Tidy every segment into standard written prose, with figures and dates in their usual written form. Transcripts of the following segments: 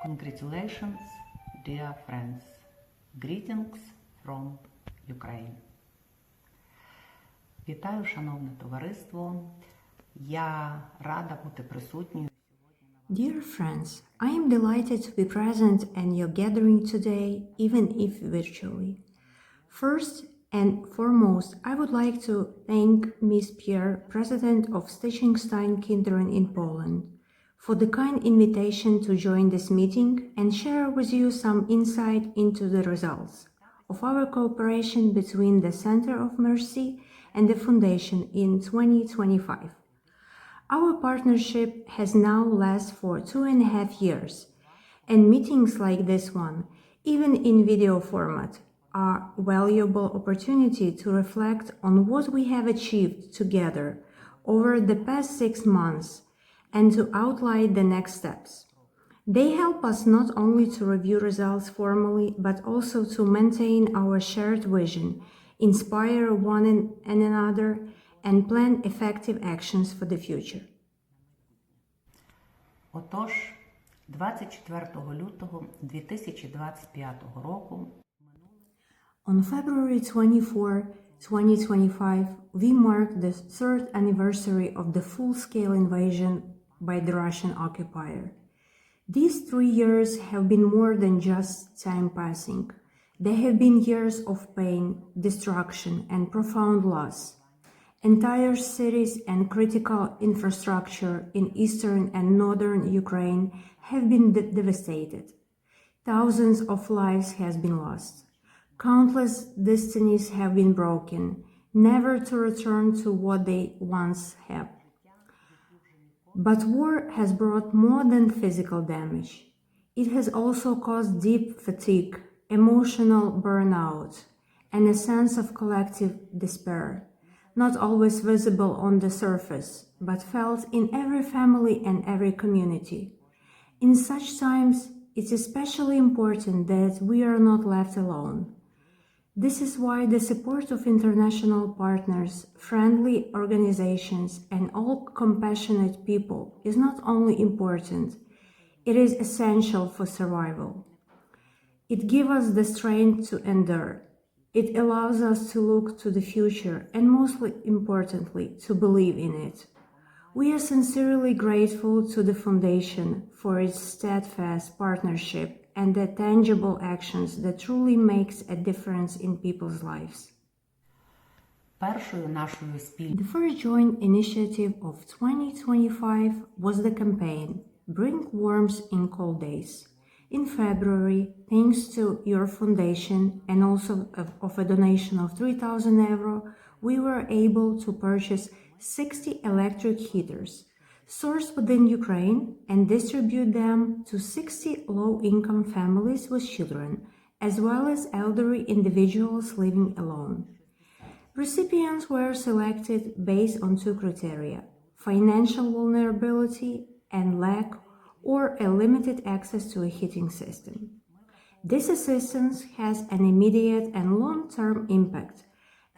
Congratulations, dear friends. Greetings from Ukraine. Вітаю, шановне товариство. Я рада бути присутньою. Dear friends, I am delighted to be present in your gathering today, even if virtually. First and foremost, I would like to thank Ms. Pierre, President of Stichting Kinderen in Poland, for the kind invitation to join this meeting and share with you some insight into the results of our cooperation between the Center of Mercy and the Foundation in 2025. Our partnership has now lasted for 2.5 years, and meetings like this one, even in video format, are a valuable opportunity to reflect on what we have achieved together over the past 6 months and to outline the next steps. They help us not only to review results formally, but also to maintain our shared vision, inspire one and another, and plan effective actions for the future. Отож, 24 лютого 2025 року On February 24, 2025, we marked the third anniversary of the full-scale invasion by the Russian occupier. These 3 years have been more than just time passing. They have been years of pain, destruction, and profound loss. Entire cities and critical infrastructure in eastern and northern Ukraine have been devastated. Thousands of lives have been lost. Countless destinies have been broken, never to return to what they once had. But war has brought more than physical damage. It has also caused deep fatigue, emotional burnout, and a sense of collective despair, not always visible on the surface, but felt in every family and every community. In such times, it's especially important that we are not left alone. This is why the support of international partners, friendly organizations, and all compassionate people is not only important, it is essential for survival. It gives us the strength to endure. It allows us to look to the future and, most importantly, to believe in it. We are sincerely grateful to the Foundation for its steadfast partnership and the tangible actions that truly makes a difference in people's lives. першою нашою спільною The first joint initiative of 2025 was the campaign Bring Warmth in Cold Days. In February, thanks to your foundation and also of a donation of €3,000, we were able to purchase 60 electric heaters, sourced within Ukraine, and distribute them to 60 low-income families with children, as well as elderly individuals living alone. Recipients were selected based on 2 criteria: financial vulnerability and lack or a limited access to a heating system. This assistance has an immediate and long-term impact,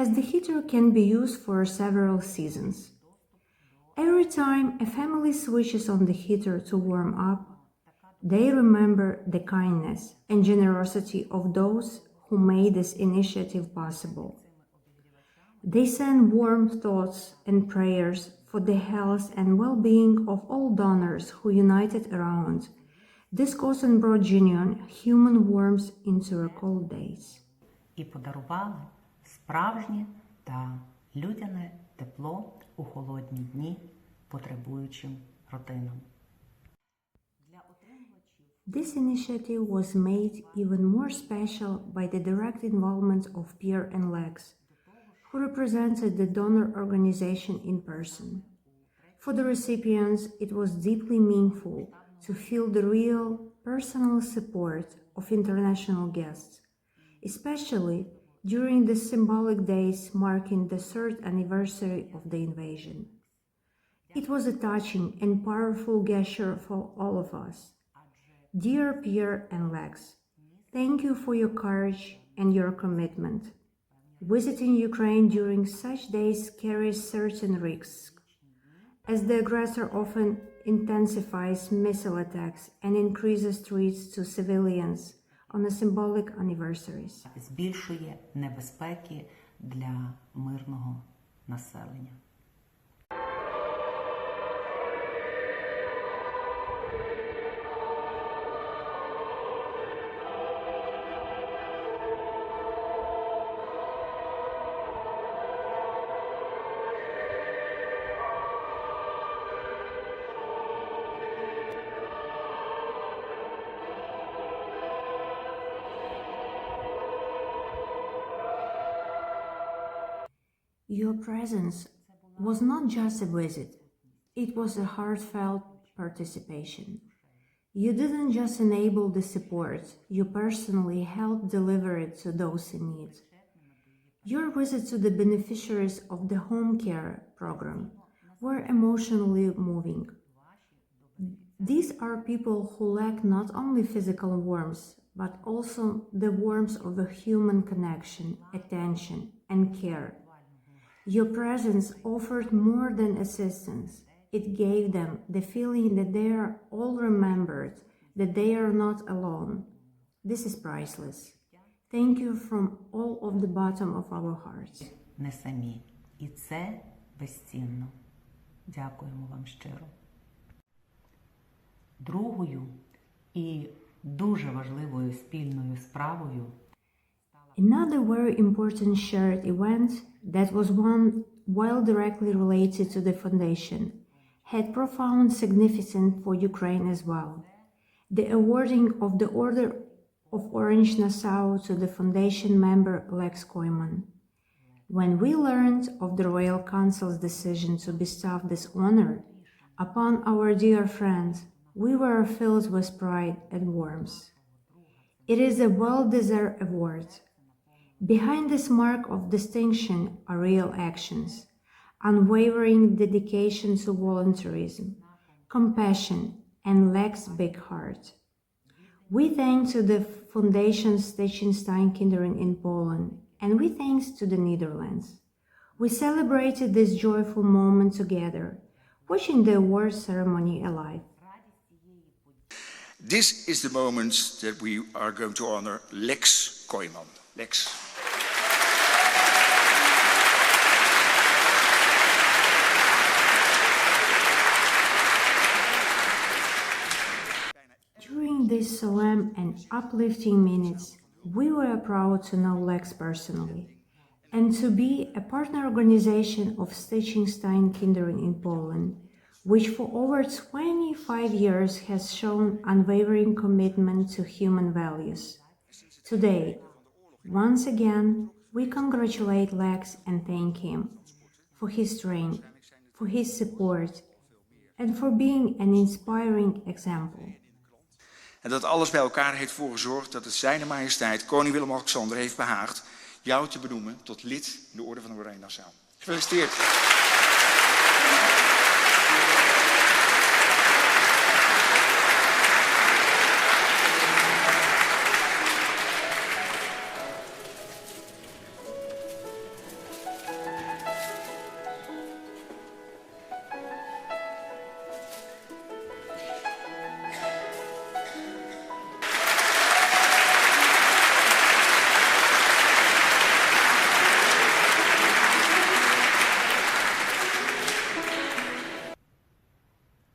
as the heater can be used for several seasons. Every time a family switches on the heater to warm up, they remember the kindness and generosity of those who made this initiative possible. They send warm thoughts and prayers for the health and well-being of all donors who united around this cause and brought genuine human warmth into our cold days. і подарували справжнє та людяне тепло у холодні дні потребуючим родинам. This initiative was made even more special by the direct involvement of Pierre and Lex, who represented the donor organization in person. For the recipients, it was deeply meaningful to feel the real, personal support of international guests, especially during the symbolic days marking the 3rd anniversary of the invasion. It was a touching and powerful gesture for all of us. Dear Pierre and Lex, thank you for your courage and your commitment. Visiting Ukraine during such days carries certain risks, as the aggressor often intensifies missile attacks and increases threats to civilians on a symbolic anniversaries. Збільшує небезпеки для мирного населення. Your presence was not just a visit, it was a heartfelt participation. You didn't just enable the support, you personally helped deliver it to those in need. Your visit to the beneficiaries of the home care program were emotionally moving. These are people who lack not only physical warmth, but also the warmth of a human connection, attention, and care. Your presence offered more than assistance. It gave them the feeling that they are all remembered, that they are not alone. This is priceless. Thank you from all of the bottom of our hearts. Не самі. І це безцінно. Дякуємо вам щиро. Другою і дуже важливою спільною справою Another very important shared event that was one while directly related to the foundation had profound significance for Ukraine as well. The awarding of the Order of Orange Nassau to the foundation member Lex Koyman. When we learned of the Royal Council's decision to bestow this honor upon our dear friend, we were filled with pride and warmth. It is a well-deserved award. Behind this mark of distinction are real actions, unwavering dedication to volunteerism, compassion, and Lex's big heart. We thank to the Foundation Stichting, kinderen in Poland, and we thanks to the Netherlands. We celebrated this joyful moment together, watching the award ceremony alive. This is the moment that we are going to honor Lex Koyman. Lex. During these solemn and uplifting minutes, we were proud to know Lex personally and to be a partner organization of Stichting, kinderen in Poland, which for over 25 years has shown unwavering commitment to human values. Today, once again, we congratulate Lex and thank him for his strength, for his support, and for being an inspiring example. En dat alles bij elkaar heeft ervoor gezorgd dat het Zijne Majesteit Koning Willem-Alexander heeft behaagd jou te benoemen tot lid in de Orde van Oranje Nassau. Gefeliciteerd.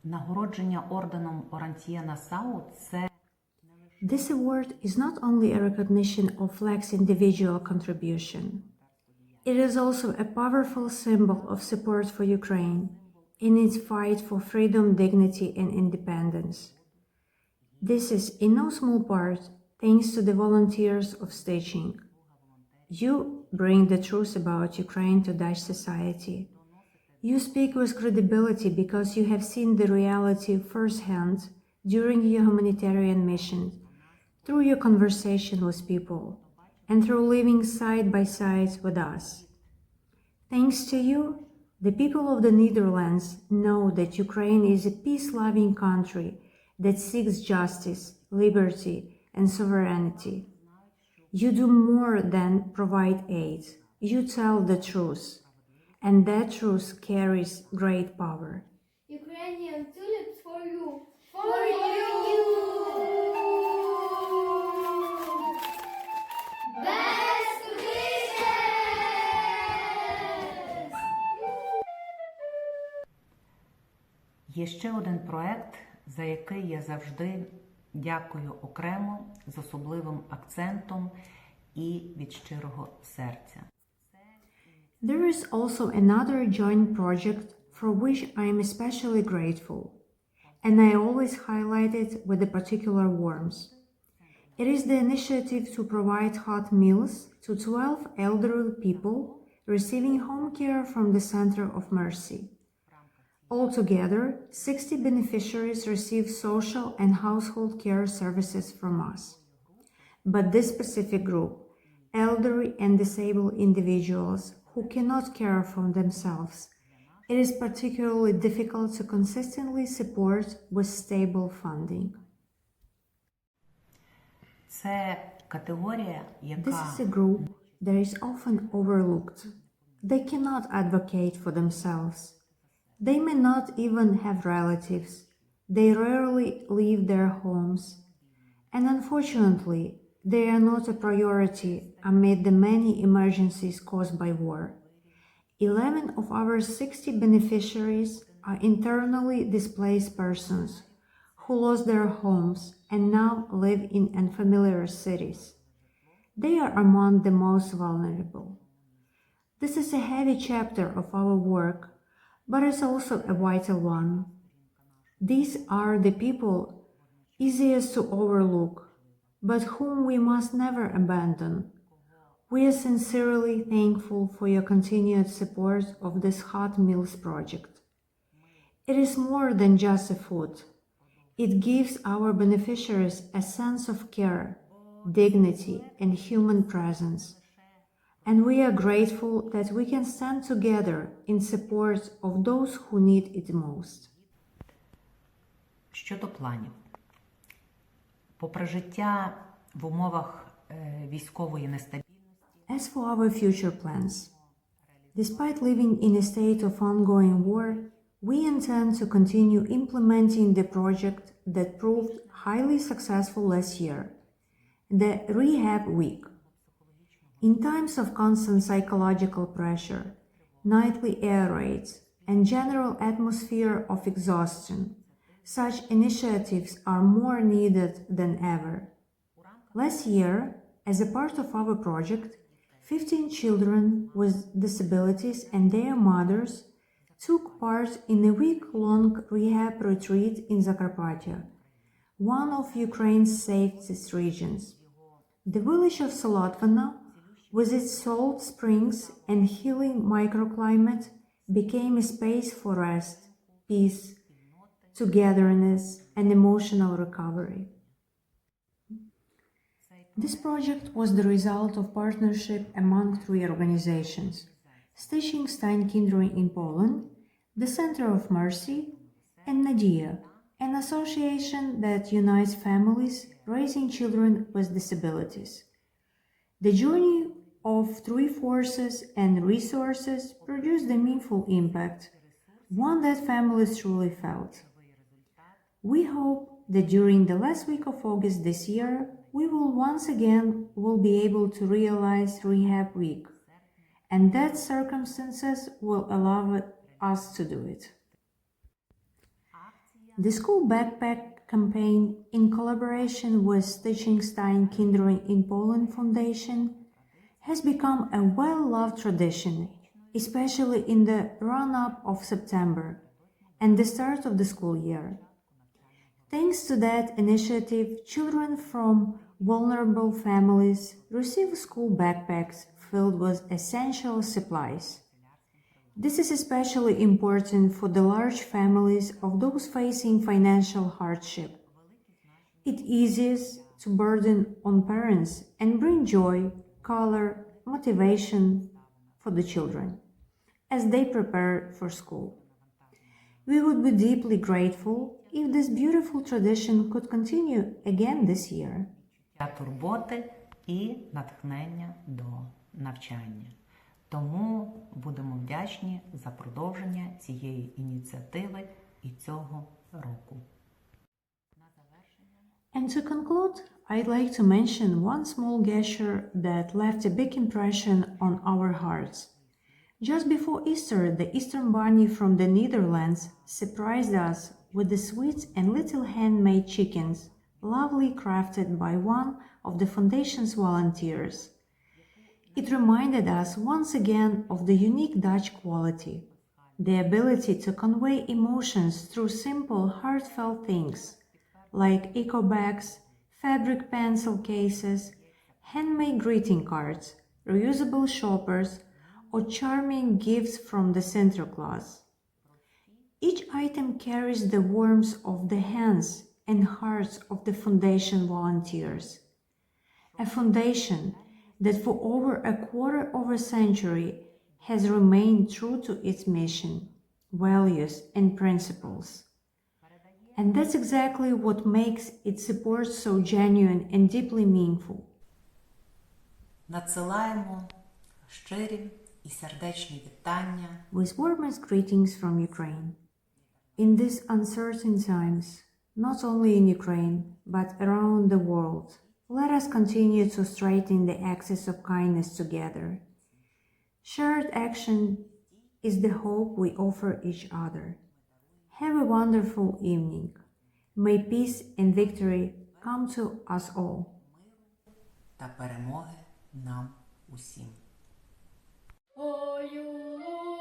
Нагородження орденом Оранціє Нассау – це This award is not only a recognition of Lex's individual contribution. It is also a powerful symbol of support for Ukraine in its fight for freedom, dignity, and independence. This is in no small part thanks to the volunteers of Stichting. You bring the truth about Ukraine to Dutch society. You speak with credibility because you have seen the reality firsthand during your humanitarian mission, through your conversation with people, and through living side by side with us. Thanks to you, the people of the Netherlands know that Ukraine is a peace-loving country that seeks justice, liberty, and sovereignty. You do more than provide aid. You tell the truth. And that truth carries great power. Ukrainian tulips Є ще один проект, за який я завжди дякую окремо, з особливим акцентом і від щирого серця. There is also another joint project for which I am especially grateful, and I always highlight it with a particular warmth. It is the initiative to provide hot meals to 12 elderly people receiving home care from the Center of Mercy. Altogether, 60 beneficiaries receive social and household care services from us. But this specific group, elderly and disabled individuals who cannot care for themselves, it is particularly difficult to consistently support with stable funding. Це категорія, This яка is a group that is often overlooked. They cannot advocate for themselves. They may not even have relatives. They rarely leave their homes. And unfortunately, they are not a priority amid the many emergencies caused by war. 11 of our 60 beneficiaries are internally displaced persons who lost their homes and now live in unfamiliar cities. They are among the most vulnerable. This is a heavy chapter of our work, but it's also a vital one. These are the people easiest to overlook, but whom we must never abandon. We are sincerely thankful for your continued support of this Hot Meals project. It is more than just a food. It gives our beneficiaries a sense of care, dignity, and human presence. And we are grateful that we can stand together in support of those who need it most. щодо планів. Попри життя в умовах військової нестабільності, As for our future plans, despite living in a state of ongoing war, we intend to continue implementing the project that proved highly successful last year, the Rehab Week. In times of constant psychological pressure, nightly air raids, and general atmosphere of exhaustion, such initiatives are more needed than ever. Last year, as a part of our project, 15 children with disabilities and their mothers took part in a week-long rehab retreat in Zakarpattia, one of Ukraine's safest regions. The village of Solotvino, with its salt springs and healing microclimate, became a space for rest, peace, togetherness, and emotional recovery. This project was the result of partnership among 3 organizations: Stichting, steun, kinderen in Poland, the Center of Mercy, and Nadia, an association that unites families raising children with disabilities. The journey of 3 forces and resources produced a meaningful impact, one that families truly felt. We hope that during the last week of August this year, we will once again be able to realize Rehab Week, and that circumstances will allow us to do it. The school backpack campaign, in collaboration with Stichting, steun, kinderen in Poland Foundation, has become a well-loved tradition, especially in the run-up of September and the start of the school year. Thanks to that initiative, children from vulnerable families receive school backpacks filled with essential supplies. This is especially important for the large families of those facing financial hardship. It eases the burden on parents and brings joy, color, motivation for the children as they prepare for school. We would be deeply grateful if this beautiful tradition could continue again this year. турботи і натхнення до навчання. Тому будемо вдячні за продовження цієї ініціативи і цього року. And to conclude, I'd like to mention one small gesture that left a big impression on our hearts. Just before Easter, the Eastern Bunny from the Netherlands surprised us with the sweets and little handmade chickens, lovely crafted by one of the Foundation's volunteers. It reminded us once again of the unique Dutch quality, the ability to convey emotions through simple, heartfelt things, like eco bags, fabric pencil cases, handmade greeting cards, reusable shoppers, or charming gifts from the Santa Claus. Each item carries the warmth of the hands and hearts of the Foundation volunteers. A foundation that for over a quarter of a century has remained true to its mission, values, and principles. And that's exactly what makes its support so genuine and deeply meaningful. Надсилаємо щирі і сердечні вітання With warmest greetings from Ukraine. In these uncertain times, not only in Ukraine, but around the world, let us continue to strengthen the axis of kindness together. Shared action is the hope we offer each other. Have a wonderful evening. May peace and victory come to us all. та перемоги нам усім. Ой, у